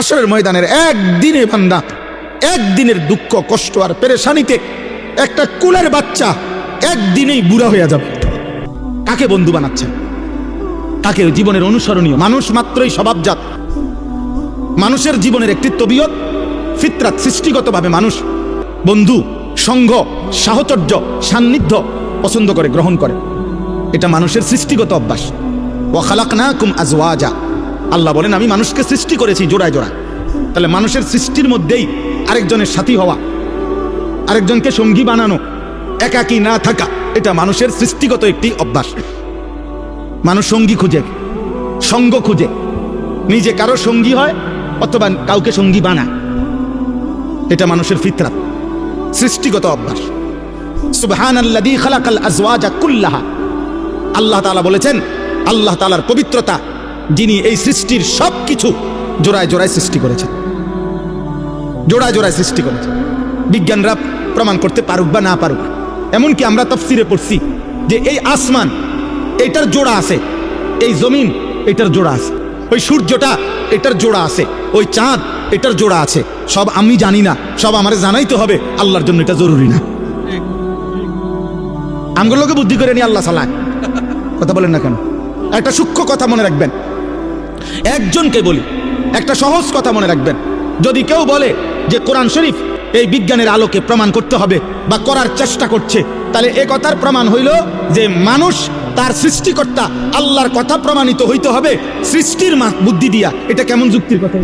হাসরের ময়দানের একদিনে বান্দা একদিনের দুঃখ কষ্ট আর পেরেশানিতে একটা কুলের বাচ্চা একদিনেই বুড়া হয়ে যাবে। কাকে বন্ধু বানাচ্ছে? কাকে জীবনের অনুসরণীয়? মানুষ মাত্রই স্বভাবজাত, মানুষের জীবনের একটি তবিয়ত, ফিতরাত, সৃষ্টিগতভাবে মানুষ বন্ধু, সঙ্গ, সাহচর্য, সান্নিধ্য পছন্দ করে, গ্রহণ করে। এটা মানুষের সৃষ্টিগত অভ্যাস। ওয়া খালাকনাকুম আজওয়াজা, আল্লাহ বলেন আমি মানুষকে সৃষ্টি করেছি জোড়ায় জোড়ায়। তাহলে মানুষের সৃষ্টির মধ্যেই আরেকজনের সাথী হওয়া, আরেকজনকে সঙ্গী বানানো, একাকী না থাকা, এটা মানুষের সৃষ্টিগত একটি অভ্যাস। মানুষ সঙ্গী খুঁজে, সঙ্গ খুঁজে, নিজে কারো সঙ্গী হয় অথবা কাউকে সঙ্গী বানায়। এটা মানুষের ফিতরাত, সৃষ্টিগত অভ্যাস। সুবহানাল্লাযী খালাকাল আজওয়াজা কুল্লাহা, আল্লাহ তাআলা বলেছেন আল্লাহ তাআলার পবিত্রতা, যিনি এই সৃষ্টির সব কিছু জোড়ায় জোড়ায় সৃষ্টি করেছেন, জোড়ায় জোড়ায় সৃষ্টি করেছেন। বিজ্ঞানরা প্রমাণ করতে পারুক বা না পারুক, এমনকি আমরা তাফসীরে পড়ছি যে এই আসমান এটার জোড়া আছে, এই জমিন এটার জোড়া আছে, ওই সূর্যটা এটার জোড়া আছে, ওই চাঁদ এটার জোড়া আছে। সব আমি জানি না, সব আমারে জানাইতে হবে, আল্লাহর জন্য এটা জরুরি না। আমগুলোকে বুদ্ধি করে নিয়ে আল্লাহ চালায়। কথা বলেন না কেন? একটা সূক্ষ্ম কথা মনে রাখবেন, একজনকে বলি, একটা সহজ কথা মনে রাখবেন। যদি কেউ বলে যে কোরআন শরীফ এই বিজ্ঞানের আলোকে প্রমাণ করতে হবে বা করার চেষ্টা করছে, তাহলে এ কথার প্রমাণ হইল যে মানুষ তার সৃষ্টিকর্তা আল্লাহর কথা প্রমাণিত হইতে হবে সৃষ্টির বুদ্ধি দিয়া। এটা কেমন যুক্তির কথা?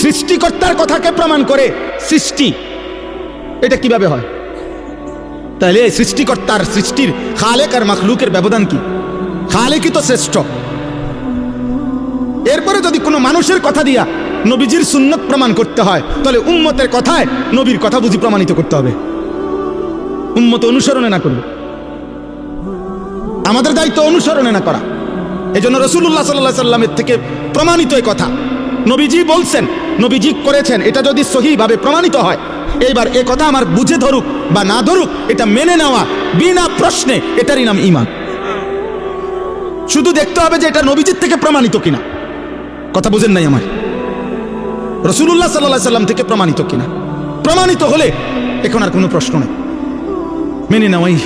সৃষ্টিকর্তার কথাকে প্রমাণ করে সৃষ্টি, এটা কিভাবে হয়? তাহলে সৃষ্টিকর্তার সৃষ্টির খালেক আর মাখলুকের ব্যবধান কি? খালেকই তো শ্রেষ্ঠ। এরপরে যদি কোনো মানুষের কথা দিয়া নবীজির সুন্নত প্রমাণ করতে হয়, তাহলে উম্মতের কথায় নবীর কথা বুঝি প্রমাণিত করতে হবে। উম্মত অনুসরণে না করবে, আমাদের দায়িত্ব অনুসরণে না করা। এই জন্য রাসূলুল্লাহ সাল্লাল্লাহু আলাইহি সাল্লামের থেকে প্রমাণিত এই কথা, নবীজি বলছেন, নবীজি করেছেন, এটা যদি সহিভাবে প্রমাণিত হয়, এইবার এ কথা আমার বুঝে ধরুক বা না ধরুক, এটা মেনে নেওয়া বিনা প্রশ্নে, এটারই নাম ঈমান। শুধু দেখতে হবে যে এটা নবীজির থেকে প্রমাণিত কিনা। কথা বুঝেন নাই আমার? রাসূলুল্লাহ সাল্লাল্লাহু আলাইহি সাল্লাম থেকে প্রমাণিত কিনা। প্রমাণিত হলে এখন আর কোনো প্রশ্ন নেই, মেনে নেওয়াই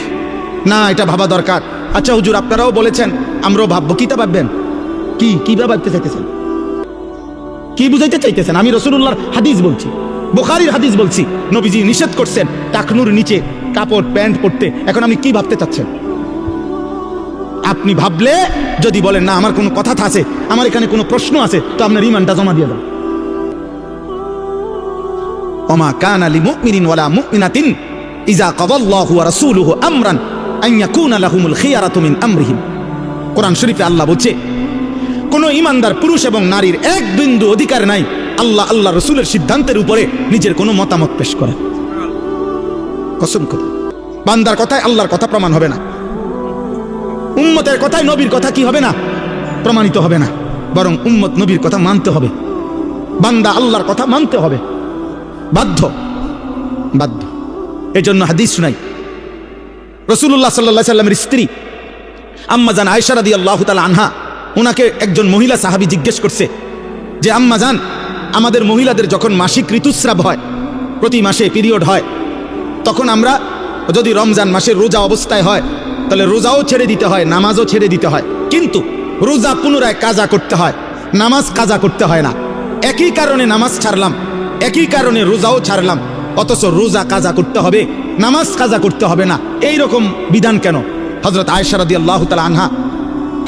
না, এটা ভাবা দরকার। আচ্ছা হুজুর, আপনারাও বলেছেন, আমরাও ভাববো। কিতা ভাববেন? কি ভাবতে চাইতেছেন? কি বুঝাইতে চাইতেছেন? আমি রাসূলুল্লাহর হাদিস বলছি, বুখারীর হাদিস বলছি, নবীজি নিষেধ করছেন টাকনুর নিচে কাপড় প্যান্ট পরতে। এখন আপনি কি ভাবতে চাচ্ছেন? আপনি ভাবলে যদি বলেন না আমার কোনো কথা আছে, আমার এখানে কোনো প্রশ্ন আছে, তো আপনার ঈমানটা জমা দিয়ে দাও। ওমা কানা লিমুমিনিন ওয়ালা মুমিনাতিন ইযা কাদাল্লাহু ওয়া রাসূলুহু আমরান আন ইয়াকুনা লাহুমুল খিয়ারাতু মিন আমরিহিম। কোরআন শরীফে আল্লাহ বলছে, কোন ঈমানদার পুরুষ এবং নারীর এক বিন্দু অধিকার নাই আল্লাহ রাসূলের সিদ্ধান্তের উপরে নিজের কোনো মতামত পেশ করে। কসম করে বান্দার কথায় আল্লাহর কথা প্রমাণ হবে না, উম্মতের কথায় নবীর কথা কি হবে না? প্রমাণিত হবে না, বরং উম্মত নবীর কথা মানতে হবে, বান্দা আল্লাহর কথা মানতে হবে, বাধ্য। এজন্য হাদিস শুনাই, রাসূলুল্লাহ সাল্লাল্লাহু আলাইহি সাল্লামের স্ত্রী আম্মা জান আয়েশা রাদিয়াল্লাহু তাআলা আনহা, ওনাকে একজন মহিলা সাহাবী জিজ্ঞেস করছে যে আম্মা জান, আমাদের মহিলাদের যখন মাসিক ঋতুস্রাব হয়, প্রতি মাসে পিরিয়ড হয়, তখন আমরা যদি রমজান মাসের রোজা অবস্থায় হয়, তাহলে রোজাও ছেড়ে দিতে হয়, নামাজও ছেড়ে দিতে হয়, কিন্তু রোজা পুনরায় কাজা করতে হয়, নামাজ কাজা করতে হয় না। একই কারণে নামাজ ছাড়লাম, একই কারণে রোজাও ছাড়লাম, অথচ রোজা কাজা করতে হবে, নামাজ কাজা করতে হবে না। এই রকম বিধান কেন? হযরত আয়েশা রাদিয়াল্লাহু তাআলা আনহা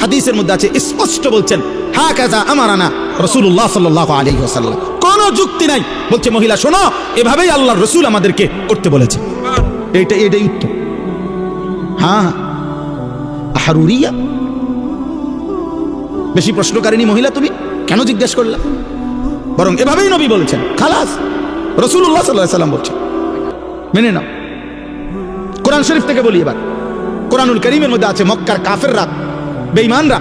হাদিসের মধ্যে আছে, স্পষ্ট বলছেন, হাকাযা আমারানা রাসূলুল্লাহ সাল্লাল্লাহু আলাইহি ওয়াসাল্লাম। কোনো যুক্তি নাই, বলছে মহিলা শোনো, এভাবেই আল্লাহর রাসূল আমাদেরকে করতে বলেছে। এইটাই উত্তর। হ্যাঁ, আহরুরিয়া, বেশি প্রশ্নকারিনী মহিলা তুমি, কেন জিজ্ঞেস করলা? বরং এভাবেই নবী বলেছেন, খালাস, রাসূলুল্লাহ সাল্লাল্লাহু আলাইহি ওয়াসাল্লাম বলছেন, মেনে নাও। কোরআন শরীফ থেকে বলি এবার, কোরআনুল কারীমের মধ্যে আছে, মক্কার কাফেররা, বেঈমানরা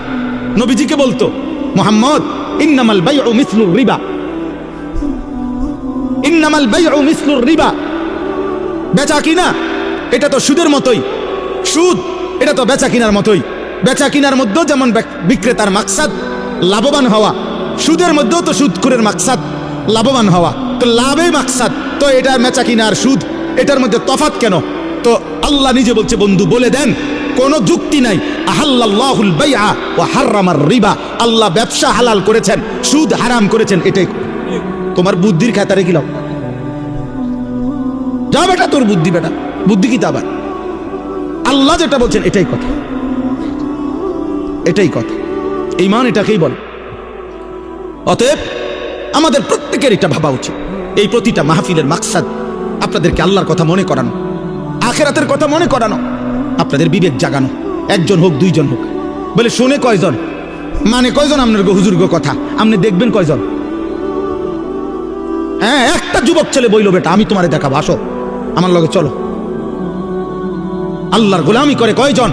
নবীজিকে বলতো, মুহাম্মদ, ইন্নামাল বাইউ মিসলুর রিবা, ইন্নামাল বাইউ মিসলুর রিবা, বেচা কিনা এটা তো সুদের মতোই, সুদ এটা তো বেচা কিনার মতোই। বেচা কিনার মধ্যে যেমন বিক্রেতার মাকসাদ লাভবান হওয়া, সুদের মধ্যেও তো সুদখোরের মাকসাদ লাভবান হওয়া, তো লাভে মাকসাদ, তো এটার মেচা কিনা আর সুদ, এটার মধ্যে তফাৎ কেন? তো আল্লাহ নিজে বলছে বন্ধু বলে দেন, কোনো যুক্তি নাই। আহাল্লাল্লাহুল বাইআ ওয়া হাররামার রিবা, আল্লাহ ব্যবসা হালাল করেছেন, সুদ হারাম করেছেন। এটাই তোমার বুদ্ধির খাতারে কি লাভ? যা বেটা তোর বুদ্ধি, বেটা বুদ্ধি কি তা আবার? আল্লাহ যেটা বলছেন এটাই কথা, এটাই কথা। ঈমান এটাকেই বলে। অতএব আমাদের প্রত্যেকের এটা ভাবা উচিত। এই প্রতিটা মাহফিলের মাকসাদ আপনাদেরকে আল্লাহর কথা মনে করানো, আখিরাতের কথা মনে করানো, আপনাদের বিবেক জাগানো। একজন হোক দুইজন হোক, বলে শুনে কয়জন, মানে কয়জন আপনার হুজুর্গ কথা আপনি দেখবেন কয়জন? হ্যাঁ, একটা যুবক ছেলে বইল বেটা আমি তোমারে দেখাবো, আসো আমার লগে চলো। আল্লাহর গোলামি করে কয়জন?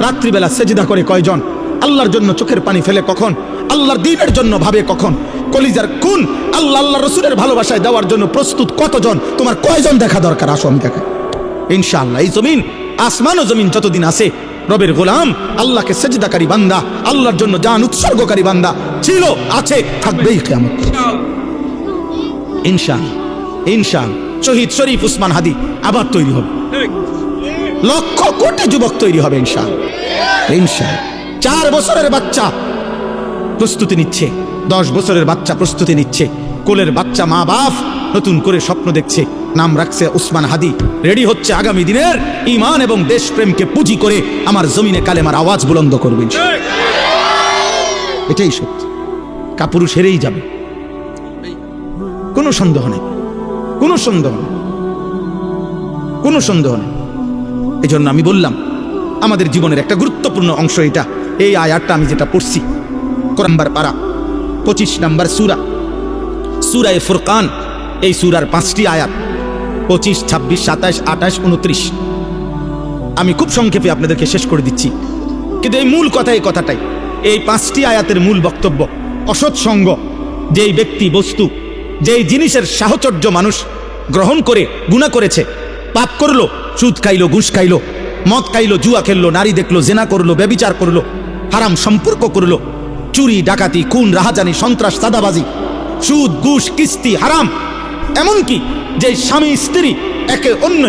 রাত্রিবেলা সেজদা করে কয়জন? আল্লাহর জন্য চোখের পানি ফেলে কখন? আল্লাহর দ্বীনের জন্য ভাবে কখন? কলিজার খুন আল্লাহ আল্লাহ রসুলের ভালোবাসায় দেওয়ার জন্য প্রস্তুত কতজন? তোমার কয়জন দেখা দরকার? আসো আমি দেখা। ইনশাআল্লাহ এই জমিন, আসমান ও জমিন যতদিন আছে, রবের গোলাম, আল্লাহকে সেজদাকারী বান্দা, আল্লাহর জন্য জান উৎসর্গকারী বান্দা ছিল, আছে, থাকবেই কিয়ামত। ইনশাআল্লাহ ইনশাআল্লাহ শহীদ শরীফ উসমান হাদি আবার তৈরি হবে, লক্ষ কোটি যুবক তৈরি হবে ইনশাআল্লাহ ইনশাআল্লাহ। 4 বছরের বাচ্চা প্রস্তুতি নিচ্ছে, 10 বছরের বাচ্চা প্রস্তুতি নিচ্ছে, কোলের বাচ্চা মা বাপ নতুন করে স্বপ্ন দেখছে, নাম রাখছে উসমান হাদি, রেডি হচ্ছে আগামী দিনের ঈমান এবং দেশপ্রেমকে পুঁজি করে আমার জমিনে কালেমার আওয়াজ বুলন্দ করবে। এটাই সত্যি, কাপুরুষ হেরেই যাবে, কোনো সন্দেহ নেই, কোনো সন্দেহ নেই, কোনো সন্দেহ নেই। এই জন্য আমি বললাম আমাদের জীবনের একটা গুরুত্বপূর্ণ অংশ এটা। এই আয়াতটা আমি যেটা পড়ছি, কোরআন পারা 25 নম্বর সূরা, সূরায়ে ফুরকান, এই সূরার 5টি আয়াত 25, 26, 27, 28, 29। আমি খুব সংক্ষেপে আপনাদেরকে শেষ করে দিচ্ছি, কিন্তু এই মূল কথা, এই কথাটাই, এই 5টি আয়াতের মূল বক্তব্য। অসৎ সঙ্গ, যেই ব্যক্তি বস্তু, যেই জিনিসের সাহচর্য মানুষ গ্রহণ করে গুনাহ করেছে, পাপ করলো, সুদ খাইলো, ঘুষ খাইলো, মদ খাইলো, জুয়া খেললো, নারী দেখলো, জেনা করলো, ব্যভিচার করলো, হারাম সম্পর্ক করলো, চুরি ডাকাতি খুন রাহাজানি সন্ত্রাস চাঁদাবাজি সুদ ঘুষ কিস্তি হারাম, এমনকি যে স্বামী স্ত্রী একে অন্য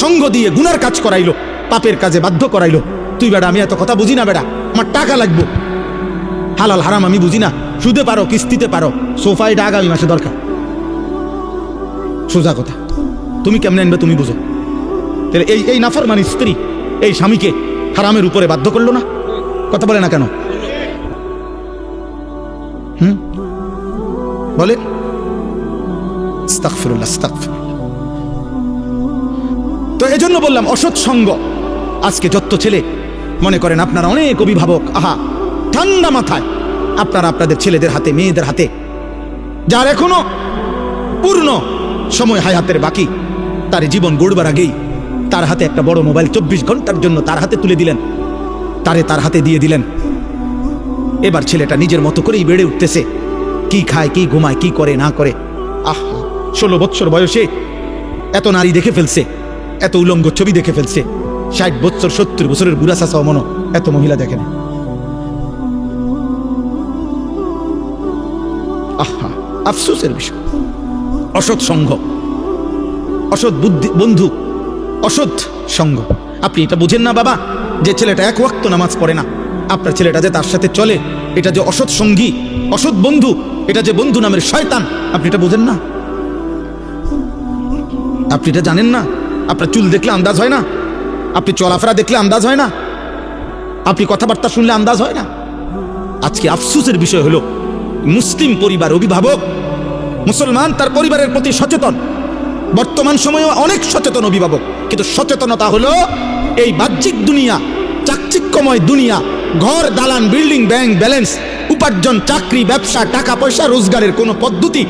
সঙ্গ দিয়ে গুনার কাজ করাইলো, পাপের কাজে বাধ্য করাইলো। তুই বেড়া আমি এত কথা বুঝি না, বেড়া আমার টাকা লাগবো, হালাল হারাম আমি বুঝি না, সুদে পারো কিস্তিতে পারো, সোফাইটা আগামী মাসে দরকার। সোজা কথা, তুমি কেমনে আনবে তুমি বুঝো। তাহলে এই নাফরমানি স্ত্রী এই স্বামীকে হারামের উপরে বাধ্য করলো না? কথা বলে না কেন? বলে আস্তাগফিরুল্লাহ আস্তাগফিরুল্লাহ। তো এজন্য বললাম অসৎ সঙ্গ। আজকে যত ছেলে মনে করেন আপনারা অনেক অভিভাবক, আহা ঠান্ডা মাথায় আপনারা আপনাদের ছেলেদের হাতে মেয়েদের হাতে, যার এখনো পূর্ণ সময় হায়াতের বাকি, তার জীবন গড়বার আগেই তার হাতে একটা বড় মোবাইল 24 ঘন্টার জন্য তার হাতে তুলে দিলেন, তার হাতে দিয়ে দিলেন। এবার ছেলেটা নিজের মতো করেই বেড়ে উঠতেছে, কি খায় কি ঘুমায় কি করে না করে। আহা 16 বছর বয়সে এত নারী দেখে ফেলছে, এত উলঙ্গ ছবি দেখে ফেলছে। 60 বছর 70 বছরের বুড়া চাচা মনো এত মহিলা দেখে না। আহা আফসোসের বিষয়। অসৎ সঙ্গ, অসৎ বুদ্ধি বন্ধু, অসৎ সঙ্গ। আপনি এটা বুঝেন না বাবা, যে ছেলেটা 1 ওয়াক্ত নামাজ পড়ে না, আপনার ছেলেটা যে তার সাথে চলে, এটা যে অসৎ সঙ্গী, অসৎ বন্ধু, এটা যে বন্ধু নামের শয়তান, আপনি এটা বুঝেন না? আপনি এটা জানেন না? আপনার চুল দেখলে আন্দাজ হয় না? আপনি চলাফেরা দেখলে আন্দাজ হয় না? আপনি কথাবার্তা শুনলে আন্দাজ হয় না? আজকে আফসোসের বিষয় হলো মুসলিম পরিবার, অভিভাবক মুসলমান তার পরিবারের প্রতি সচেতন, বর্তমান সময়ে অনেক সচেতন অভিভাবক, কিন্তু সচেতনতা হলো এই বাহ্যিক দুনিয়া, চাকচিক্যময় দুনিয়া, ঘর দালান বিল্ডিং ব্যাংক ব্যালেন্স, উপার্জন চাকরি ব্যবসা টাকা পয়সা রোজগারের কোনো পদ্ধতি,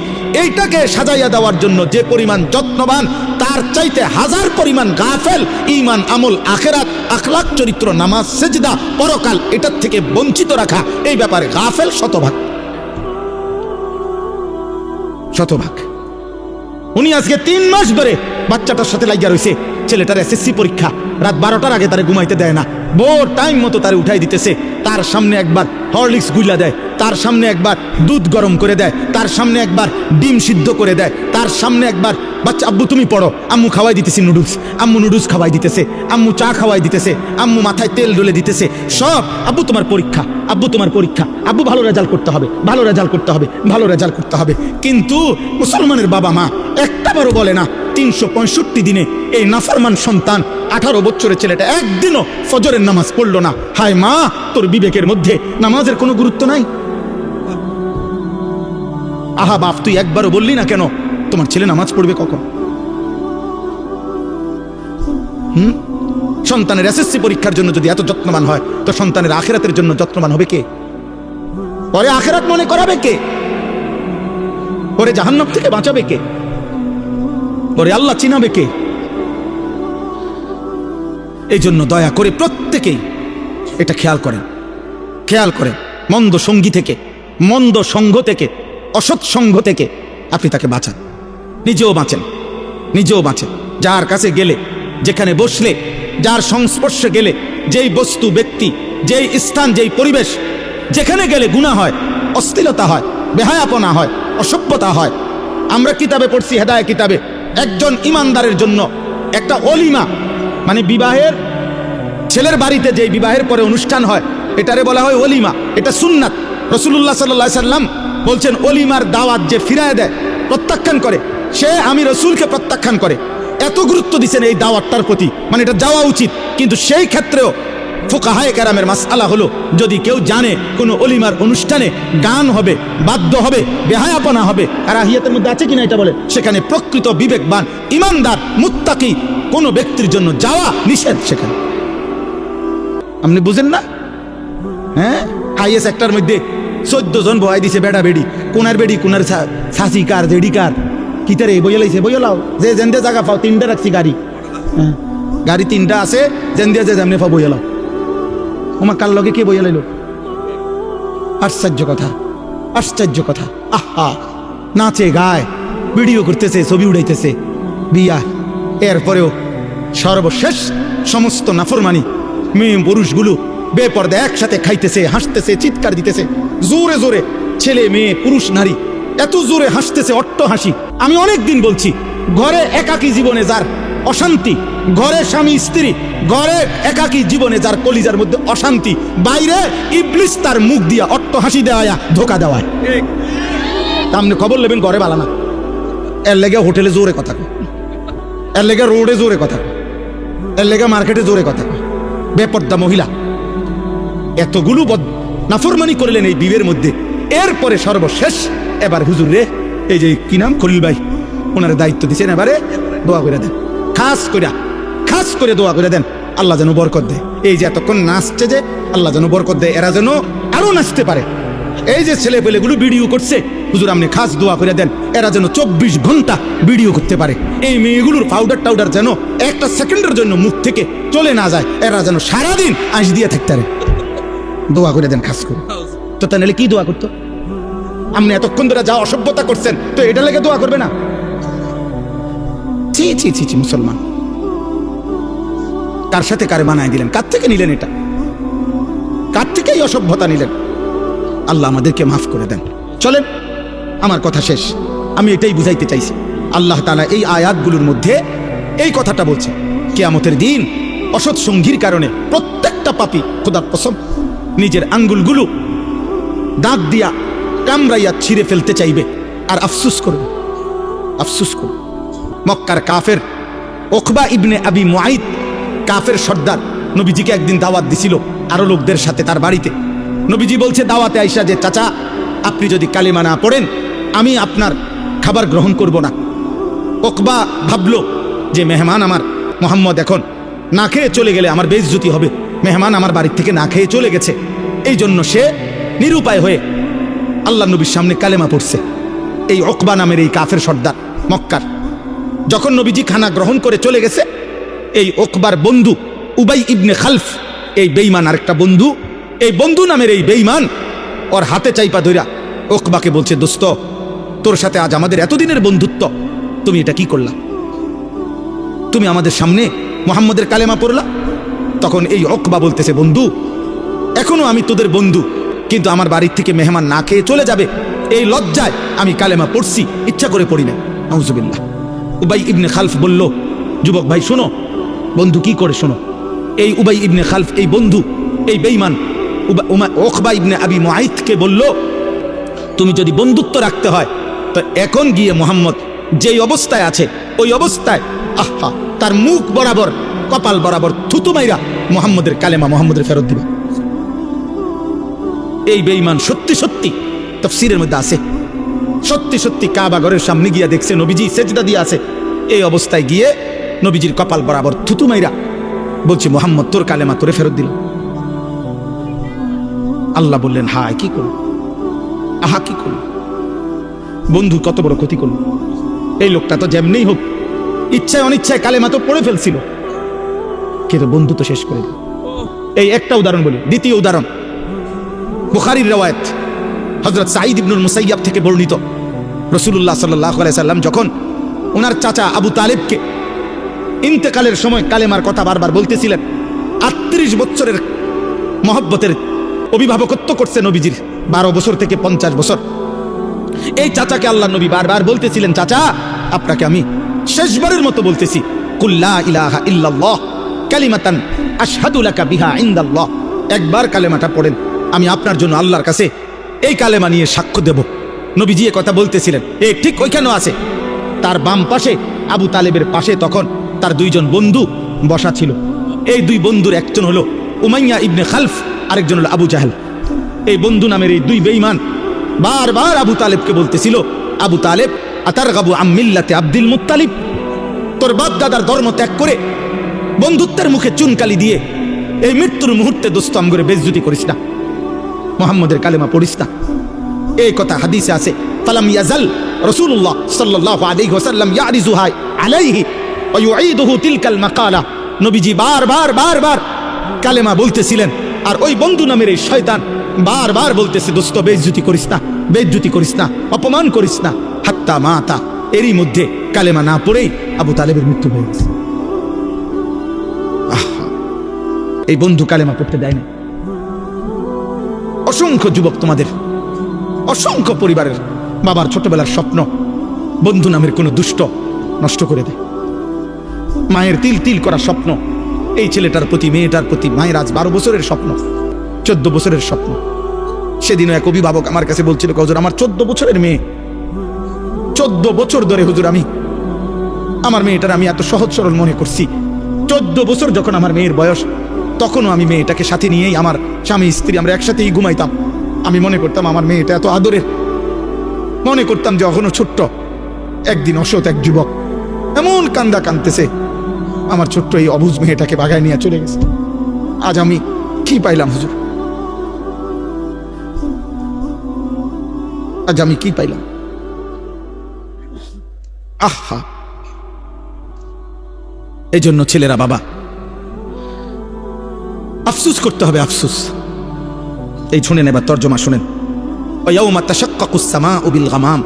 এইটাকে সাজাইয়া দেওয়ার জন্য যে পরিমাণ যত্নবান, তার চাইতে 1000 পরিমাণ গাফেল। ঈমান আমল আখিরাত আখলাক চরিত্র নামাজ সেজদা পরকাল এটার থেকে বঞ্চিত রাখা, এই ব্যাপারে গাফেল শতভাগ। উনি আজকে 3 মাস ধরে বাচ্চাটার সাথে লাগিয়া রয়েছে, ছেলেটার এসএসসি পরীক্ষা, রাত 12টার আগে তারে ঘুমাইতে দেয় না, ভোর টাইম মতো তারে উঠাই দিতেছে, তার সামনে একবার হরলিক্স গুইলা দেয়, তার সামনে একবার দুধ গরম করে দেয়, তার সামনে একবার ডিম সিদ্ধ করে দেয়, তার সামনে একবার বাচ্চা আব্বু তুমি পড়ো, আম্মু খাওয়াই দিতেছি নুডলস, আম্মু নুডলস খাওয়াই দিতেছে, আম্মু চা খাওয়াই দিতেছে, আম্মু মাথায় তেল ডলে দিতেছে, সব আব্বু তোমার পরীক্ষা, আব্বু তোমার পরীক্ষা, আব্বু ভালো রেজাল্ট করতে হবে, ভালো রেজাল্ট করতে হবে, ভালো রেজাল্ট করতে হবে। কিন্তু মুসলমানের বাবা মা একটাবারও বলে না 365 দিনে এই নাফরমান সন্তান 18 বছরের ছেলেটা একদিনও ফজরের নামাজ পড়লো না। হায় মা, তোর বিবেকের মধ্যে নামাজের কোনো গুরুত্ব নাই? আহা বাপ, তুই একবারও বললি না কেন তোমার ছেলে নামাজ পড়বে কখন? সন্তানের এসএসসি পরীক্ষার জন্য যদি এত যত্নবান হয়, তো সন্তানের আখিরাতের জন্য যত্নবান হবে কে? পরে আখিরাত মনে করাবে কে? পরে জাহান্নাম থেকে বাঁচাবে কে? পরে আল্লাহ চিনাবে কে? এই জন্য দয়া করে প্রত্যেকেই এটা খেয়াল করেন, খেয়াল করেন। মন্দ সঙ্গী থেকে, মন্দ সঙ্গ থেকে, অসৎ সঙ্গ থেকে আপনি তাকে বাঁচান, নিজেও বাঁচেন, নিজেও বাঁচেন। যার কাছে গেলে, যেখানে বসলে, যার সংস্পর্শে গেলে, যেই বস্তু, ব্যক্তি, যেই স্থান, যেই পরিবেশ, যেখানে গেলে গুনাহ হয়, অশ্লীলতা হয়, বেহায়াপনা হয়, অসভ্যতা হয়। আমরা কিতাবে পড়ছি, হেদায়া কিতাবে, একজন ইমানদারের জন্য একটা অলিমা, মানে বিবাহের, ছেলের বাড়িতে যে বিবাহের পরে অনুষ্ঠান হয়, এটারে বলা হয় অলিমা, এটা সুন্নাত। রাসূলুল্লাহ সাল্লাল্লাহু আলাইহি সাল্লাম বলছেন, অলিমার দাওয়াত যে ফিরায় দেয়, প্রত্যাখ্যান করে, সে আমি রসুলকে প্রত্যাখ্যান করে। এত গুরুত্ব দিচ্ছেন এই দাওয়াতটার প্রতি, মানে এটা যাওয়া উচিত। কিন্তু সেই ক্ষেত্রেও ফুকাহায়ে কেরামের মাসআলা হলো, যদি কেউ জানে কোনো অলিমার অনুষ্ঠানে গান হবে, বাদ্য হবে, বেহায়াপনা হবে, কারাহিয়াতের মধ্যে আছে কিনা এটা বলে, সেখানে প্রকৃত বিবেকবান, ইমানদার, মুত্তাকি কোনো ব্যক্তির জন্য যাওয়া নিষেধ। সেখানে আপনি বুঝেন না? হ্যাঁ, আইএস একটার মধ্যে 14 জন বয়াই দিছে, বেড়া বেড়ি, কোনার বেড়ি কোনার ছাসি কার জেডি কার কিতারে বইয়া লাইছে, বইয়া লাও, যে জেন্দে জায়গা পাও, 3টা রাখছি গাড়ি, হ্যাঁ গাড়ি 3টা আছে, জেন্দে যে যেমনি পাও বইয়া লাও। আমার কার লগে কে বইয়া লাইল? আশ্চর্য কথা, আশ্চর্য কথা। আহা, নাচে গায়, ভিডিও করতেছে, ছবি উড়াইতেছে, বিয়া। এরপরেও সর্বশেষ সমস্ত নাফরমানি, মেয়ে পুরুষগুলো বেপর্দা একসাথে খাইতেছে, হাসতেছে, চিৎকার দিতেছে, জোরে জোরে, ছেলে মেয়ে পুরুষ নারী এত জোরে হাসতেছে, অট্ট হাসি। আমি অনেক দিন বলছি, ঘরে একাকী জীবনে যার অশান্তি, ঘরে স্বামী স্ত্রী, ঘরে একাকী জীবনে যার কলিজার মধ্যে অশান্তি, বাইরে ইবলিস তার মুখ দিয়া অট্ট হাসি দেওয়া, ধোকা দেওয়ায়। আপনি খবর নেবেন, ঘরে বালা না, এর লেগে হোটেলে জোরে কথা কয়, এর লেগে রোডে জোরে কথা কয়, এর লেগে মার্কেটে জোরে কথা কয়। বেপর্দা মহিলা এতগুলো নাফরমানি করলেন এই বিবের মধ্যে। এরপরে সর্বশেষ এবার হুজুর রে, এই যে কি নাম, খলিল ভাই, ওনার দায়িত্ব দিচ্ছেন, এবারে দোয়া করে দেন, খাস করে দোয়া করে দেন, আল্লাহ যেন বরকত দেয়। এই যে এতক্ষণ নাচছে, যে আল্লাহ যেন বরকত দেয়, এরা যেন আরো নাচতে পারে। এই যে ছেলে পেলেগুলো ভিডিও করছে, হুজুর আপনি খাস দোয়া করে দেন, এরা যেন 24 ঘন্টা ভিডিও করতে পারে। এই মেয়েগুলোর পাউডার টাউডার যেন একটা সেকেন্ডের জন্য মুখ থেকে চলে না যায়, এরা যেন সারাদিন আঁশ দিয়ে থাকতে পারে। দোয়া করে দেন খাস করে। তো তা নাহলে কি দোয়া করতো? আপনি এতক্ষণ ধরে যা অসভ্যতা করছেন, তো এটা লেগে দোয়া করবে না? ছি ছি ছি ছি, মুসলমান কার সাথে কারে বানায় দিলেন? কার থেকে নিলেন এটা? কার থেকে এই অসভ্যতা নিলেন? আল্লাহ আমাদেরকে মাফ করে দেন। চলেন, আমার কথা শেষ। আমি এটাই বুঝাইতে চাইছি, আল্লাহ তাআলা এই আয়াতগুলোর মধ্যে এই কথাটা বলছে, কিয়ামতের দিন অসৎ সঙ্গীর কারণে প্রত্যেকটা পাপী, খোদার কসম, নিজের আঙ্গুলগুলো দাঁত দিয়া কামড়াইয়া ছিঁড়ে ফেলতে চাইবে, আর আফসুস করবে, আফসুস করবে। মক্কার কাফের উকবা ইবনে আবি মুআইত, কাফের সর্দার, নবীজিকে একদিন দাওয়াত দিছিল আরো লোকদের সাথে তার বাড়িতে। নবীজি বলছে দাওয়াতে আইসা যে, চাচা আপনি যদি কালিমা না পড়েন, আমি আপনার খাবার গ্রহণ করব না। উকবা ভাবলো যে মেহমান আমার মুহাম্মদ এখন না খেয়ে চলে গেলে আমার বেইজ্জতি হবে, মেহমান আমার বাড়ির থেকে না খেয়ে চলে গেছে। এই জন্য সে নিরুপায় হয়ে আল্লাহ নবীর সামনে কালেমা পড়ছে। এই উকবা নামের এই কাফের সর্দার মক্কার। যখন নবীজি খানা গ্রহণ করে চলে গেছে, এই উকবার বন্ধু উবাই ইবনে খালফ, এই বেঈমান আরেকটা বন্ধু, এই বন্ধু নামের এই বেঈমান ওর হাতে চাইপা ধইরা উকবাকে বলছে, দোস্ত তোর সাথে আজ আমাদের এতদিনের বন্ধুত্ব, তুমি এটা কি করলা? তুমি আমাদের সামনে মুহাম্মদের কালেমা পড়লা। তখন এই উকবা বলতেছে, বন্ধু এখনো আমি তোদের বন্ধু, কিন্তু আমার বাড়ির থেকে মেহমান না খেয়ে চলে যাবে, এই লজ্জায় আমি কালেমা পড়ছি, ইচ্ছা করে পড়ি না। নাউজুবিল্লাহ। উবাই ইবনে খালফ বলল, যুবক ভাই শোনো, বন্ধু কি করে শোনো। এই উবাই ইবনে খালফ, এই বন্ধু, এই বেঈমান উকবা ইবনে আবি মুআইতকে বলল, তুমি যদি বন্ধুত্ব রাখতে হয় তো এখন গিয়ে মুহাম্মদ যেই অবস্থায় আছে ওই অবস্থায় আহা তার মুখ বরাবর কপাল বরাবর থুতু মাইরা মুহাম্মদের কালেমা মুহাম্মদের ফেরত দিবা। এই বেঈমান সত্যি সত্যি তাফসীরের মধ্যে আছে, সত্যি সত্যি কাবা ঘরের সামনে গিয়ে দেখছে নবীজি সেজদা দিয়ে আছে, এই অবস্থায় গিয়ে নবীজির কপাল বরাবর থুতু মাইরা বলছে, মুহাম্মদ তোর কালেমা তোরে ফেরত দিল। আল্লাহ বললেন, হায় কি করল, আহা কি করল, বন্ধু কত বড় ক্ষতি করল। এই লোকটা তো যেমনি হোক ইচ্ছায় অনিচ্ছায় কালেমা তো পড়ে ফেলছিল, কিন্তু বন্ধু তো শেষ করে দিল। এই একটা উদাহরণ বলি। দ্বিতীয় উদাহরণ বুখারীর রওয়ায়াত, হযরত সাঈদ ইবনুল মুসাইয়াব থেকে বর্ণিত, রাসূলুল্লাহ সাল্লাল্লাহু আলাইহি সাল্লাম যখন ওনার চাচা আবু তালেবকে ইন্তেকালের সময় কালেমার কথা বারবার বলতেছিলেন, 38 বছরের মহব্বতের অভিভাবকত্ব করছে নবীজির, 12 বছর থেকে 50 বছর। এই চাচাকে আল্লাহ নবী বারবার বলতেছিলেন, চাচা আপনাকে আমি শেষবারের মতো বলতেছি, কুল লা ইলাহা ইল্লাল্লাহ কালিমাতান আশহাদু লাকা বিহা ইনদাল্লাহ, একবার কালেমাটা পড়েন, আমি আপনার জন্য আল্লাহর কাছে এই কালেমা নিয়ে সাক্ষ্য দেব। নবীজি এ কথা বলতেছিলেন, এ ঠিক ওইখানে আছে। তার বাম পাশে আবু তালেবের পাশে তখন তার দুইজন বন্ধু বসা ছিল। এই দুই বন্ধুর একজন হলো উমাইয়া ইবনে খালফ, আরেকজন হলো আবু জাহেল। এই বন্ধু নামের এই দুই বেঈমান বারবার আবু তালেবকে বলতেছিল, আবু তালেব আতারগাবু আম মিল্লাতে আব্দুল মুত্তালিব, তোর বাপ দাদার ধর্ম ত্যাগ করে বন্ধুত্বের মুখে চুনকালি দিয়ে এই মৃত্যুর মুহূর্তে দোস্ত আমগরে বেইজ্জতি করিস না, মুহাম্মদের কালেমা পড়িস না। এই কথা হাদিসে আছে, ফালাম ইয়াজাল রাসূলুল্লাহ সাল্লাল্লাহু আলাইহি ওয়াসাল্লাম ইয়ারিজুহা আলাইহি ওয়া ইউঈদুহু তিলকাল মাকালা, নবীজি বারবার বারবার কালেমা বলতেছিলেন, আর ওই বন্ধু নামের এই শয়তান বারবার বলতেছে, দোস্ত বেইজ্জতি করিস না, বেইজ্জতি করিস না, অপমান করিস না, হাত্তা মাতা। এরই মধ্যে কালেমা না পড়েই আবু তালেবের মৃত্যু হয়ে গেছে। এই বন্ধু কালেমা পড়তে দেয় না। অসংখ্য যুবক তোমাদের, অসংখ্য পরিবারের বাবার ছোটবেলার স্বপ্ন বন্ধু নামের কোনো দুষ্ট নষ্ট করে দেয়। মায়ের তিল তিল করা স্বপ্ন, এই ছেলেটার প্রতি মেয়েটার প্রতি মায়ের আজ 12 বছরের স্বপ্ন, 14 বছরের স্বপ্ন। সেদিনও এক অভিভাবক আমার কাছে বলছিল, হুজুর আমার 14 বছরের মেয়ে, 14 বছর ধরে হুজুর আমি আমার মেয়েটার আমি এত সহজ সরল মনে করছি। 14 বছর যখন আমার মেয়ের বয়স, তখনও আমি মেয়েটাকে সাথে নিয়েই, আমার স্বামী স্ত্রী আমরা একসাথেই ঘুমাইতাম। আমি মনে করতাম আমার মেয়েটা এত আদরের, মনে করতাম যে এখনো ছোট্ট। একদিন অসৎ এক যুবক এমন কান্দা কাঁদতেছে, আমার ছোট্ট এই অবুঝ মেয়েটাকে বাগায় নিয়ে চলে গেছে। আজ আমি কি পাইলাম হুজুর, আজ আমি কি পাইলাম? আহা, এই জন্য ছেলেরা বাবা আফসুস করতে হবে, আফসুস। এই শুনেন, এবার তর্জমা শুনেন। ওয়ায়াউমা তাশাক্কাকুস সামাউ বিল গামাম,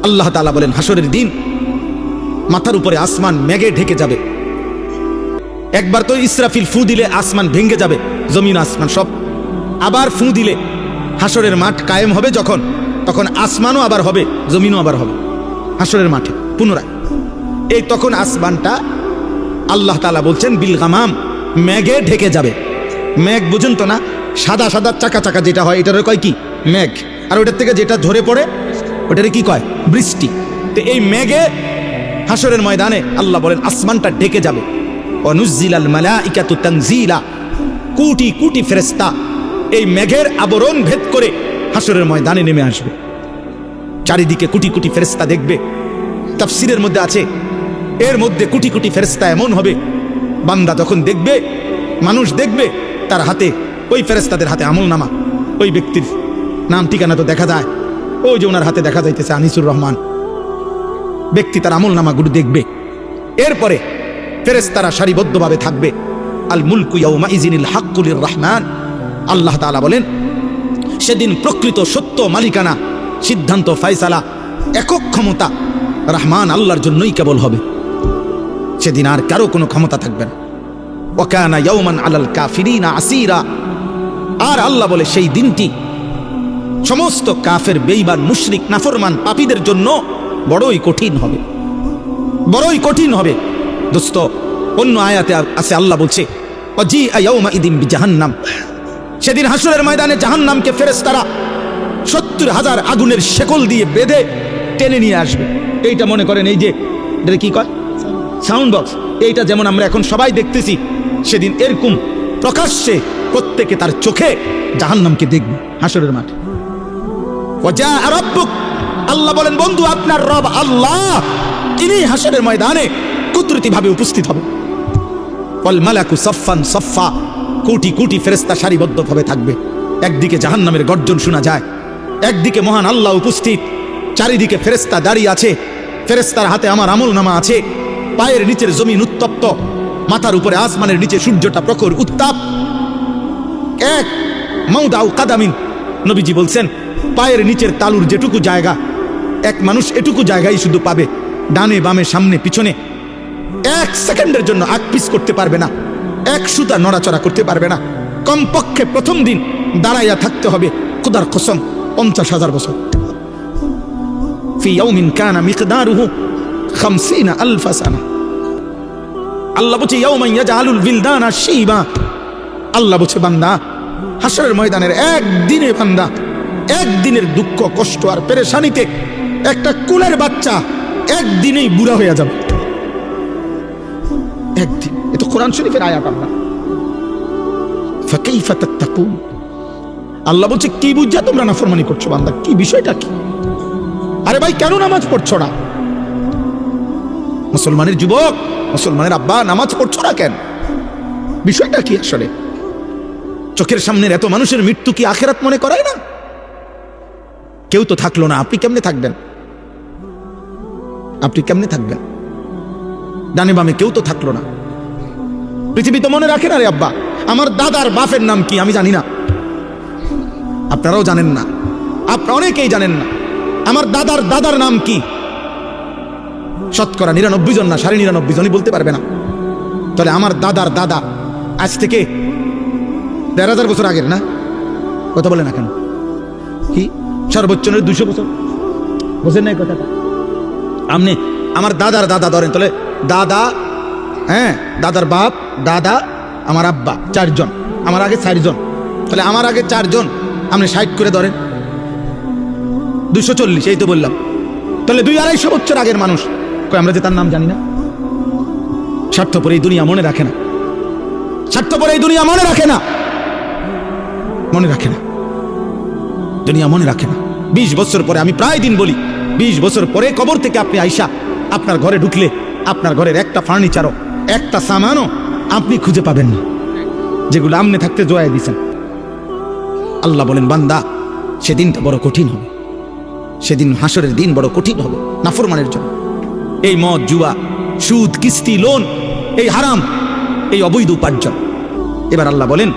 আল্লাহ তাআলা বলেন হাসরের দিন মাথার উপরে আসমান মেঘে ঢেকে যাবে। একবার তো ইসরাফিল ফু দিলে আসমান ভেঙে যাবে, জমিন আসমান সব। আবার ফু দিলে হাসরের মাঠ কায়েম হবে যখন, তখন আসমানও আবার হবে, জমিনও আবার হবে হাসরের মাঠে পুনরায়। এই তখন আসমানটা আল্লাহ তাআলা বলছেন বিল গামাম, মেঘে ঢেকে যাবে। মেঘ বুঝুন তো না, সাদা সাদা চাকা চাকা যেটা হয় এটারে কয় কি? মেঘ। আর ওটার থেকে যেটা ঝরে পড়ে ওটারে কি কয়? বৃষ্টি। তো এই মেঘে হাসরের ময়দানে আল্লাহ বলেন আসমানটা ঢেকে যাবে। ওয়ানুজ্জিলাল মালাইকাতু তানজিলা, কোটি কোটি ফেরেশতা এই মেঘের আবরণ ভেদ করে হাসরের ময়দানে নেমে আসবে। চারিদিকে কোটি কোটি ফেরেশতা দেখবে। তাফসীরের মধ্যে আছে, এর মধ্যে কোটি কোটি ফেরেশতা এমন হবে, বান্দা যখন দেখবে, মানুষ দেখবে, তার হাতে, ওই ফেরেশতাদের হাতে আমলনামা, ওই ব্যক্তির নাম ঠিকানা তো দেখা যায়, ওই যে ওনার হাতে দেখা যাইতেছে আনিসুর রহমান, ব্যক্তি তার আমলনামাগুলো দেখবে। এরপরে ফেরেশতারা সারিবদ্ধভাবে থাকবে। আল মুলকু ইয়াউমা ইযিনিল হাক্কু লির রহমান, আল্লাহ তাআলা বলেন সেদিন প্রকৃত সত্য মালিকানা, সিদ্ধান্ত, ফয়সালা, একক ক্ষমতা রহমান আল্লাহর জন্যই কেবল হবে। সেদিন আর কারো কোনো ক্ষমতা থাকবে না। ওয়া কানা ইয়াওমান আলাল কাফিরিনা আসীরা। আর আল্লাহ বলে সেই দিনটি সমস্ত কাফের, বেঈমান, মুশরিক, নাফরমান, পাপীদের জন্য বড়ই কঠিন হবে, বড়ই কঠিন হবে। দোস্ত, অন্য আয়াতে আছে আল্লাহ বলছে ওয়াজিআ ইয়াওমাইদিন বিজাহান্নাম। সেদিন হাসরের ময়দানে জাহান্নামকে ফেরেশতারা 70,000 আগুনের শেকল দিয়ে বেঁধে টেনে নিয়ে আসবে। এইটা মনে করেন এই যে এটা কি কয় সাউন্ড বক্স, এইটা যেমন আমরা এখন সবাই দেখতেছি, সেদিন এরকম প্রকাশ্যে প্রত্যেকে তার চোখে জাহান্নামকে দেখবে হাসরের মাঠে। ওয়াজা রাব্বুক, আল্লাহ বলেন বন্ধু আপনার রব আল্লাহ তিনি হাসরের ময়দানে কুদরতিভাবে উপস্থিত হবে। ওয়াল মালাকু সাফফান সাফফা, কোটি কোটি ফেরেশতা সারিবদ্ধভাবে থাকবে। একদিকে জাহান্নামের গর্জন শোনা যায়, একদিকে মহান আল্লাহ উপস্থিত, চারিদিকে ফেরেশতা দাঁড়িয়ে আছে। ফেরেশতার হাতে আমার আমলনামা আছে। পায়ের নিচের জমিন উত্তপ্ত, মাথার উপরে আসমানের নিচে সূর্যটা প্রখর উত্তাপ। এক মাউদাউ কাদামিন, নবীজি বলছেন পায়ের নিচের তালুর যেটুকু জায়গা, এক মানুষ এটুকু জায়গায় শুধু পাবে, ডানে বামে সামনে পিছনে। 1 সেকেন্ডের জন্য আকপিস করতে পারবে না, এক সুতা নড়াচড়া করতে পারবে না। কমপক্ষে প্রথম দিন দাঁড়াইয়া থাকতে হবে খোদার কসম 50,000 বছর। ফি ইয়াউমিন কানা মিকদারুহু 50,000 সানা। আল্লাহ বলছে ইয়াউমান ইয়াজআলুল বিলদানা শাইবা। আল্লাহ বলছে বান্দা হাসরের ময়দানের একদিনে বান্দা, একদিনের দুঃখ কষ্ট আর পেরেশানিতে একটা কুলের বাচ্চা একদিনেই বুড়া হয়ে যাবে। একদিন। এ তো কোরআন শরীফের আয়াত। আপনার ফাকাইফা তাত্তাকুন, আল্লাহ বলছে কি বুঝা তোমরা নাফরমানি করছো বান্দা, কি বিষয়টা কি? আরে ভাই কেন নামাজ পড়ছো না? মুসলমানের যুবক, মুসলমানের আব্বা নামাজ পড়ছো না কেন? বিষয়টা কি আসলে? চোখের সামনের এত মানুষের মৃত্যু কি আখেরাত মনে করায় না? কেউ তো থাকলো না, আপনি কেমনে থাকবেন? আপনি কেমনে থাকবেন? ডানে বামে কেউ তো থাকলো না। পৃথিবী তো মনে রাখে না রে আব্বা। আমার দাদার বাপের নাম কি আমি জানি না, আপনারাও জানেন না, আপনারা অনেকেই জানেন না আমার দাদার দাদার নাম কি। শতকরা 99 জন না 99.5 জনই বলতে পারবে না। তাহলে আমার দাদার দাদা আজ থেকে 1,500 বছর আগের না? কথা বলে না কেন? কি সর্বোচ্চ 200 বছর? বোঝেন নাই কথাটা? আপনি আমার দাদার দাদা ধরেন, তাহলে দাদা, হ্যাঁ দাদার বাপ, দাদা, আমার আব্বা, 4 জন, আমার আগে 4 জন, তাহলে আমার আগে 4 জন, আপনি 60 করে ধরেন 240, এই তো বললাম। তাহলে 200-250 বছর আগের মানুষ, কই আমরা যে তার নাম জানি না? স্বার্থপর এই দুনিয়া মনে রাখে না, স্বার্থপর এই দুনিয়া মনে রাখে না, মনে রাখে না, দুনিয়া মনে রাখে না। 20 বছর পরে, আমি প্রায় দিন বলি, 20 বছর পরে কবর থেকে আপনি আইসা আপনার ঘরে ঢুকলে আপনার ঘরের একটা ফার্নিচারও, একটা সামানও আপনি খুঁজে পাবেন না, যেগুলো আমনে থাকতে জোয়াই দিছেন। আল্লাহ বলেন বান্দা সেদিনটা বড় কঠিন হবে, সেদিন হাসরের দিন বড় কঠিন হবে নাফরমানের জন্য। এই মদ, জুয়া, সুদ, কিস্তি, লোন, এই হারাম, এই অবৈধ উপার্জন। এবার আল্লাহ বলেন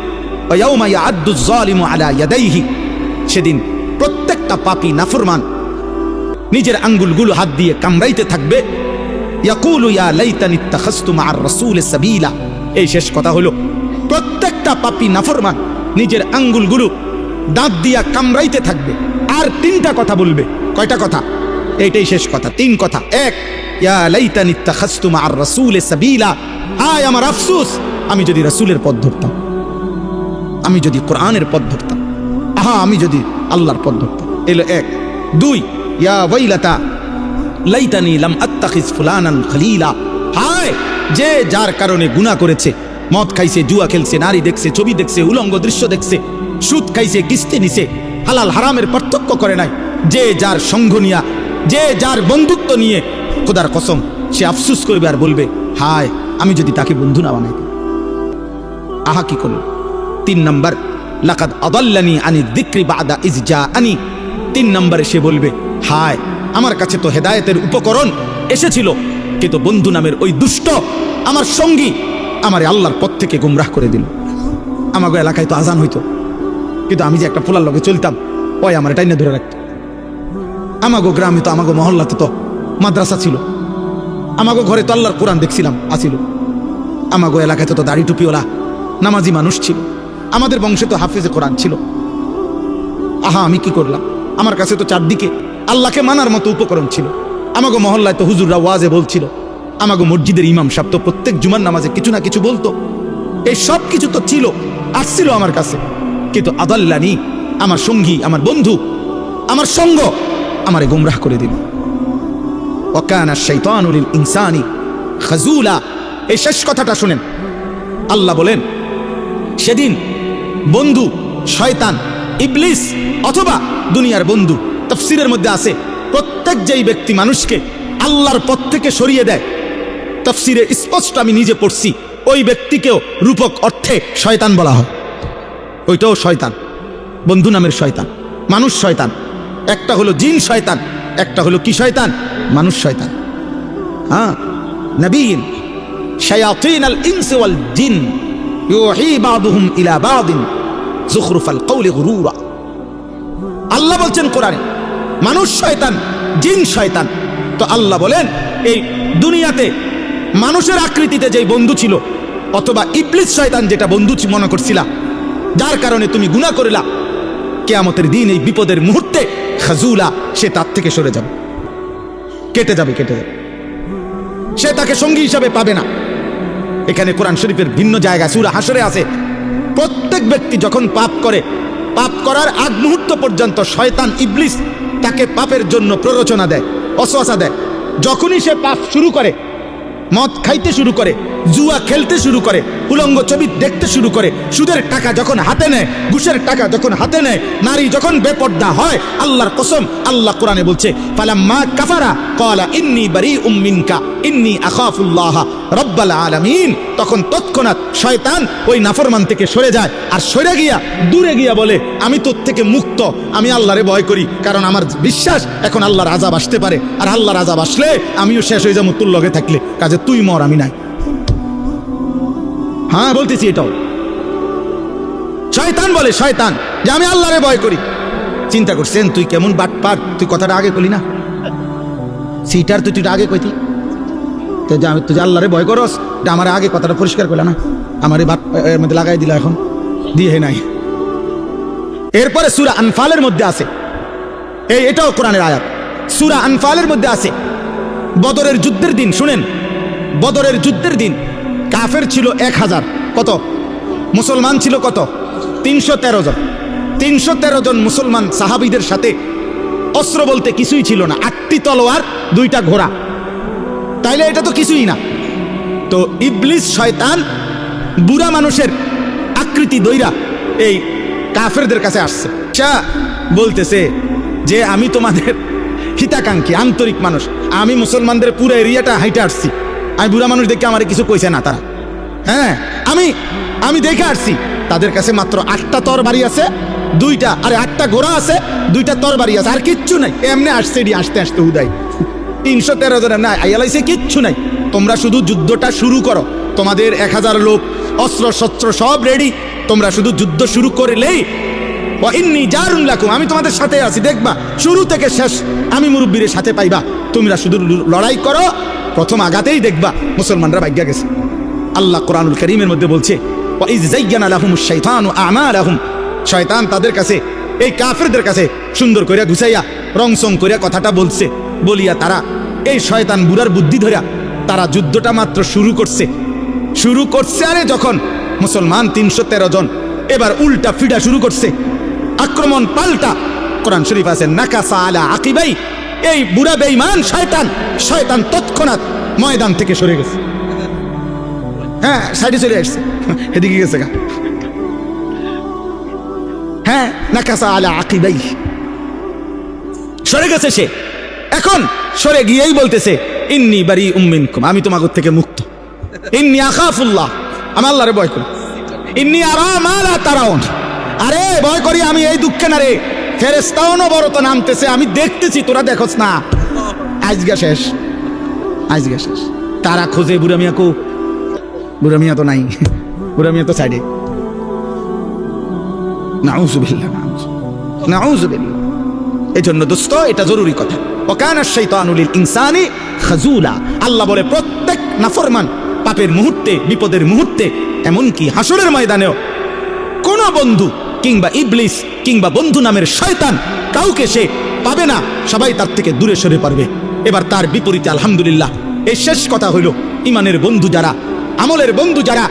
ওয়ায়াউমা ইয়াআদ্দুয যালিমু আলা ইয়াদাইহি, সেদিন প্রত্যেকটা পাপী নাফরমান নিজের আঙ্গুলগুলো হাত দিয়ে কামড়াইতে থাকবে। ইয়াকুলু ইয়া লাইতানি ইত্তাখাযতু মা'আর রাসূলি সাবিলা। এই শেষ কথা হলো প্রত্যেকটা পাপী নাফরমান নিজের আঙ্গুলগুলো দাঁত দিয়া কামড়াইতে থাকবে, আর 3টা কথা বলবে। কয়টা কথা? এইটাই শেষ কথা, 3 কথা। 1, ইয়া লাইতানি ইত্তাখাযতু মা'আর রাসূলি সাবিলা, হায় আমার আফসোস আমি যদি রাসূলের পথ ধরতাম, আমি যদি কোরআনের পথ ধরতাম, আহা আমি যদি আল্লাহর পথ ধরতাম। এলো 1। 2, ইয়া ওয়াইলাতা লাইতানি লাম আত্তাখিজ ফুলানান খলিলা, হায় যে যার কারণে গুনাহ করেছে, মদ খাইছে, জুয়া খেলছে, নারী দেখছে, ছবি দেখছে, উলঙ্গ দৃশ্য দেখছে, সুদ খাইছে, কিস্তি নিছে, হালাল হারামের পার্থক্য করে নাই, যে যার সঙ্গ নিয়া, যে যার বন্ধুত্ব নিয়ে, খোদার কসম সে আফসোস করবে আর বলবে হায় আমি যদি তাকে বন্ধু না বানাইতাম। আহা কি করল? 3 নম্বর, লাকাদ আদাল্লানি আনি যিকরি বাদা ইজ জাআনি। 3 নম্বরে সে বলবে হায় আমার কাছে তো হেদায়েতের উপকরণ এসেছিল, কিন্তু বন্ধু নামের ওই দুষ্ট আমার সঙ্গী আমারে আল্লাহর পথ থেকে গুমরাহ করে দিল। আমাগো এলাকায় তো আজান হইতো, কিন্তু আমি যে একটা ফুলার লগে চলতাম, ওই আমার টাইনে ধরে রাখত। আমাগো গ্রামে তো, আমাগো মহল্লাতে তো মাদ্রাসা ছিল, আমাগো ঘরে তো আল্লাহর কোরআন দেখছিলাম আসিল, আমাগো এলাকাতে তো দাড়ি টুপিওয়ালা নামাজি মানুষ ছিল, আমাদের বংশে তো হাফিজে কোরআন ছিল। আহা আমি কি করলাম, আমার কাছে তো চারদিকে আল্লাহকে মানার মতো উপকরণ ছিল। আমাগো মহল্লায় তো হুজুররা ওয়াজে বলছিল, আমাগো মসজিদের ইমাম সাহেব তো প্রত্যেক জুমার নামাজে কিছু না কিছু বলতো। এই সব কিছু তো ছিল, আসছিল আমার কাছে, কিন্তু আদাল্লানি আমার সঙ্গী, আমার বন্ধু, আমার সঙ্গ আমারে গুমরাহ করে দিল। ওয়াকানা শাইতানু লিল ইনসানি খাজুলা। এই শেষ কথাটা শুনেন, আল্লাহ বলেন সেদিন বন্ধু শয়তান, ইবলিস অথবা দুনিয়ার বন্ধু, তাফসীরের মধ্যে আছে প্রত্যেক যেই ব্যক্তি মানুষকে আল্লাহর পথ থেকে সরিয়ে দেয়, তাফসীরে স্পষ্ট আমি নিজে পড়ছি, ওই ব্যক্তিকেও রূপক অর্থে শয়তান বলা হয়। ওইটাও শয়তান, বন্ধু নামের শয়তান, মানুষ শয়তান। একটা হলো জিন শয়তান, একটা হলো কি শয়তান, মানুষ শয়তান। হ্যাঁ, নবীন শায়াতিন আল ইনস ওয়াল জিন ইউহি বাদুহুম ইলা বাদিন যুখরুফাল কওলি গুরুরা। আল্লাহ বলছেন কোরআনে মানুষ শয়তান, জিন শয়তান। তো আল্লাহ বলেন এই দুনিয়াতে মানুষের আকৃতিতে যেই বন্ধু ছিল, অথবা ইবলিস শয়তান যেটা বন্ধু মনে করছিলা, যার কারণে তুমি গুনাহ করিলা, কিয়ামতের দিন এই বিপদের মুহূর্তে খাজুলা, সে তার থেকে সরে যাবে, কেটে যাবে, সে তাকে সঙ্গী হিসাবে পাবে না। এখানে কোরআন শরীফের ভিন্ন জায়গায় সূরা হাশরে আছে, প্রত্যেক ব্যক্তি যখন পাপ করে, পাপ করার আগ মুহূর্ত পর্যন্ত শয়তান ইবলিস তাকে পাপের জন্য প্ররোচনা দেয়, ওয়াসওয়াসা দেয়। যখনই সে পাপ শুরু করে, মদ খাইতে শুরু করে, জুয়া খেলতে শুরু করে, উলঙ্গ ছবি দেখতে শুরু করে, সুদের টাকা যখন হাতে নেয়, ঘুষের টাকা যখন হাতে নেয়, নারী যখন বেপর্দা হয়, আল্লাহর কসম, আল্লাহ কোরআনে বলছে ফালাম্মা কাফারা ক্বালা ইন্নী বারীউম মিনকা ইন্নী আখাফুল্লাহ রাব্বাল আলামিন। তখন তৎক্ষণাৎ শয়তান ওই নাফরমান থেকে সরে যায়, আর সরে গিয়া দূরে গিয়া বলে আমি তোর থেকে মুক্ত, আমি আল্লাহরে ভয় করি, কারণ আমার বিশ্বাস এখন আল্লাহর আযাব আসতে পারে, আর আল্লাহর আযাব আসলে আমিও শেষ হয়ে যাবো তোর লগে থাকলে, কাজে তুই মর আমি নাই। হ্যাঁ বলতেছি, এটাও শয়তান বলে, শয়তান যে আমি আল্লাহরে ভয় করি। চিন্তা করছেন তুই কেমন বাটপার, তুই কথাটা আগে কইলি না, সিটার তুই আগে কইতি, তুই যে আল্লাহরে ভয় করস, এটা আমার আগে কথাটা পরিষ্কার করলা না, আমার এই বাট মধ্যে লাগাই দিলা, এখন দিয়ে নাই। এরপরে সূরা আনফালের মধ্যে আছে, এটাও কোরআনের আয়াত, সূরা আনফালের মধ্যে আছে বদরের যুদ্ধের দিন। শুনেন, বদরের যুদ্ধের দিন কাফের ছিল 1000, কত মুসলমান ছিল কত, 313 জন। 313 জন মুসলমান সাহাবীদের সাথে অস্ত্র বলতে কিছুই ছিল না, 8টি তলোয়ার, 2টা ঘোড়া, তাইলে এটা তো কিছুই না। তো ইবলিস শয়তান বুড়া মানুষের আকৃতি দইরা এই কাফেরদের কাছে আসছে, বলতেছে যে আমি তোমাদের হিতাকাঙ্ক্ষী আন্তরিক মানুষ, আমি মুসলমানদের পুরো এরিয়াটা হাইটে আসছি, আমি বুড়া মানুষ দেখে আমার কিছু কইছে না তারা, হ্যাঁ আমি দেখে আসছি, তাদের কাছে মাত্র 8টা তরবারি আছে, 2টা, আরে 8টা ঘোড়া আছে, 2টা তরবারি আছে, আর কিচ্ছু নাই। এমনি আসছে আসতে আসতে উদয় 313 জন এমনি আইয়ালাইছে, কিচ্ছু নাই। তোমরা শুধু যুদ্ধটা শুরু করো, তোমাদের 1000 লোক, অস্ত্র শস্ত্র সব রেডি, তোমরা শুধু যুদ্ধ শুরু করলেই ওয়া ইন্নী জারুন লাকুম, আমি তোমাদের সাথে আছি, দেখবা শুরু থেকে শেষ আমি মুরব্বীর সাথে পাইবা, তোমরা শুধু লড়াই করো, প্রথম আঘাতেই দেখবা মুসলমানরা ভাগ্যা গেছে। আল্লাহ কোরআনুল কারীমের মধ্যে বলছে ওয়া ইয যায়্যানা লাহুমুশ শাইতানু আমালাহুম, শয়তান তাদের কাছে, এই কাফেরদের কাছে সুন্দর কইরা গুছাইয়া রংসং কইরা কথাটা বলছে, বলিয়া তারা এই শয়তান বুড়ার বুদ্ধি ধরিয়া তারা যুদ্ধটা মাত্র শুরু করছে। আরে যখন মুসলমান 313 জন এবার উল্টা ফিডা শুরু করছে, আক্রমণ পাল্টা, কোরআন শরীফ আছে নাকাসা আলা আকিবাই, এই বুড়া বেঈমান শয়তান তৎক্ষণাৎ ময়দান থেকে সরে গেছে, হ্যাঁ সাইডে চলে আসছে, এদিকে গেছে গা, হ্যাঁ নাকাসা আলা আকিবাই, সরে গেছে সে। এখন সরে গিয়েই বলতেছে ইন্নী বারীউম মিনকুম, আমি তোমাদের থেকে মুক্ত, ইন্নী আখাফুল্লাহ, আমি আল্লাহরে ভয় করি, ইন্নী আরা মা লা তারাউন, আরে ভয় করি আমি এই দুঃখে না রে, ফেরেশতাও নবরত নামতেছে, আমি দেখতেছি, তোরা দেখোস না। আজকে শেষ তারা খোঁজে বুড়া মিয়া, কো বুড়া মিয়া তো নাই, বুড়া মিয়া তো সাইডে, নাউযুবিল্লাহ, নাউযুবিল্লাহ। এজন্য দোস্ত এটা জরুরি কথা। ওয়াকানা শাইতানু লিল ইনসানি খাজুলা, আল্লাহ বলে প্রত্যেক নাফরমান পাপের মুহূর্তে, বিপদের মুহূর্তে, এমনকি হাসরের ময়দানেও কোন বন্ধু কিংবা ইবলিস কিংবা বন্ধু নামের শয়তান কাউকে সে পাবে না, সবাই তার থেকে দূরে সরে পারবে। এবার তার বিপরীতে আলহামদুলিল্লাহ এই শেষ কথা হইল, ইমানের বন্ধু যারা, আমলের বন্ধু যারা,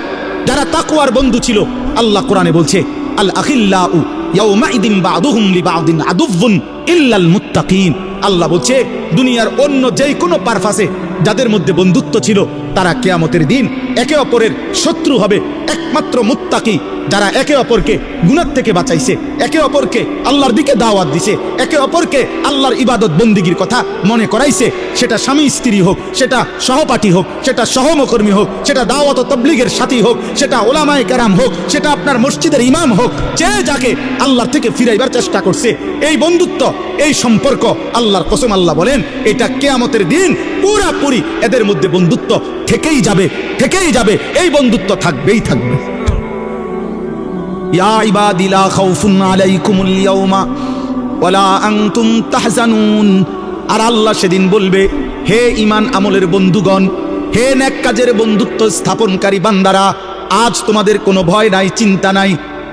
যারা তাকওয়ার বন্ধু ছিল, আল্লাহ কোরআনে বলছে আল আখিল্লাউ ইয়াউমাইদিন বা'দুহুম লিবা'দিন আদুউন ইল্লাল মুত্তাকিন। আল্লাহ বলছে দুনিয়ার অন্য যেই কোনো পারপাসে যাদের মধ্যে বন্ধুত্ব ছিল তারা কিয়ামতের দিন একে অপরের শত্রু হবে, একমাত্র মুত্তাকি যারা একে অপরকে গুনাহ থেকে বাঁচাইছে, একে অপরকে আল্লাহর দিকে দাওয়াত দিছে, একে অপরকে আল্লাহর ইবাদত বন্দিগির কথা মনে করাইছে, সেটা স্বামী স্ত্রী হোক, সেটা সহপাঠী হোক, সেটা সহমকর্মী হোক, সেটা দাওয়াত ও তাবলীগের সাথী হোক, সেটা ওলামায়ে কেরাম হোক, সেটা আপনার মসজিদের ইমাম হোক, যে যাকে আল্লাহর থেকে ফিরাইবার চেষ্টা করছে, এই বন্ধুত্ব, এই সম্পর্ক আল্লাহর কসম আল্লাহ বলেন এটা কিয়ামতের দিন পুরাপুরি এদের মধ্যে বন্ধুত্ব থেকেই যাবে, থেকেই যাবে, এই বন্ধুত্ব থাকবেই থাকবে। ইয়া ইবাদি লা খাউফুন আলাইকুমুল ইয়াউমা ওয়ালা আনতুম তাহজানুন। আর আল্লাহ সেদিন বলবে, হে ঈমান আমলের বন্ধুগণ, হে নেক কাজের বন্ধুত্ব স্থাপনকারী বান্দারা, আজ তোমাদের কোনো ভয় নাই, চিন্তা নাই।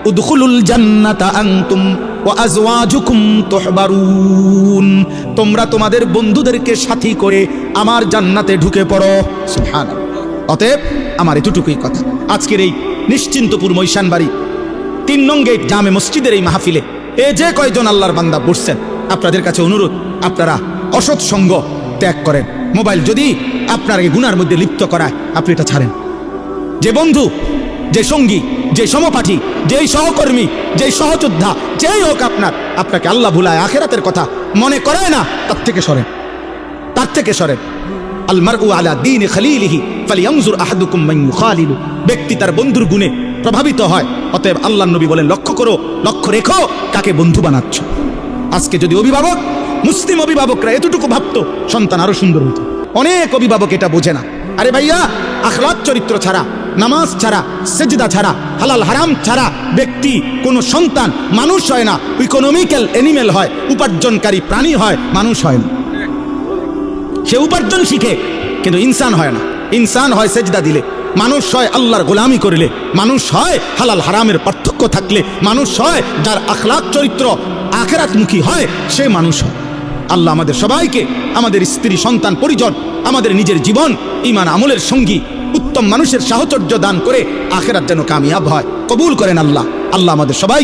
উদখুলুল জান্নাতা আনতুম ওয়া আজওয়াজুকুম তুহবারুন, তোমরা তোমাদের বন্ধুদেরকে সাথী করে আমার জান্নাতে ঢুকে পড়ো। সুবহানাল্লাহ। অতএব আমার এতটুকুই কথা। আজকের এই নিশ্চিন্তপুর মৈশানবাড়ি ৩ নং গেট জামে মসজিদের এই মাহফিলে এ যে কয়জন আল্লাহর বান্দা বসছেন, আপনাদের কাছে অনুরোধ, আপনারা অসৎ সঙ্গ ত্যাগ করেন। মোবাইল যদি আপনার এই গুনার মধ্যে লিপ্ত করায়, আপনি এটা ছাড়েন। যে বন্ধু, যে সঙ্গী, যে সমপাঠী, যেই সহকর্মী, যেই সহযোদ্ধা, যেই হোক আপনাকে আল্লাহ ভুলায় আখিরাতের কথা মনে করায় না, তার থেকে সরেন, তার থেকে সরেন। আল মারউ আলা দীনি খলিলিহি ফালিয়ানজুর আহাদুকুম মান ইউখালিলু, ব্যক্তি তার বন্ধুর গুণে প্রভাবিত হয়। অতএব আল্লাহর নবী বলেন, লক্ষ্য করো, লক্ষ্য রেখো কাকে বন্ধু বানাচ্ছ। আজকে যদি অভিভাবক, মুসলিম অভিভাবকরা এতটুকু ভাবতো, সন্তান আরো সুন্দর হতো। অনেক অভিভাবক এটা বোঝে না। আরে ভাইয়া, আখলাক চরিত্র ছাড়া, নামাজ ছাড়া, সেজদা ছাড়া, হালাল হারাম ছাড়া ব্যক্তি, কোন সন্তান মানুষ হয় না। ইকোনমিক্যাল অ্যানিমেল হয়, উপার্জনকারী প্রাণী হয়, মানুষ হয় না। সে উপার্জন শিখে কিন্তু ইনসান হয় না। ইনসান হয় সেজদা দিলে, মানুষ হয় আল্লাহর গোলামি করলে, মানুষ হয় হালাল হারামের পার্থক্য থাকলে, মানুষ হয় যার আখলাক চরিত্র আখিরাতমুখী হয়, সে মানুষ হয়। আল্লাহ আমাদের সবাইকে, আমাদের স্ত্রী, সন্তান, পরিজন, আমাদের নিজের জীবন ঈমান আমলের সঙ্গী, উত্তম মানুষের সাহচর্য দান করে আখিরাত যেন কামিয়াব হয়, কবুল করেন আল্লাহ। আল্লাহ আমাদের সবাই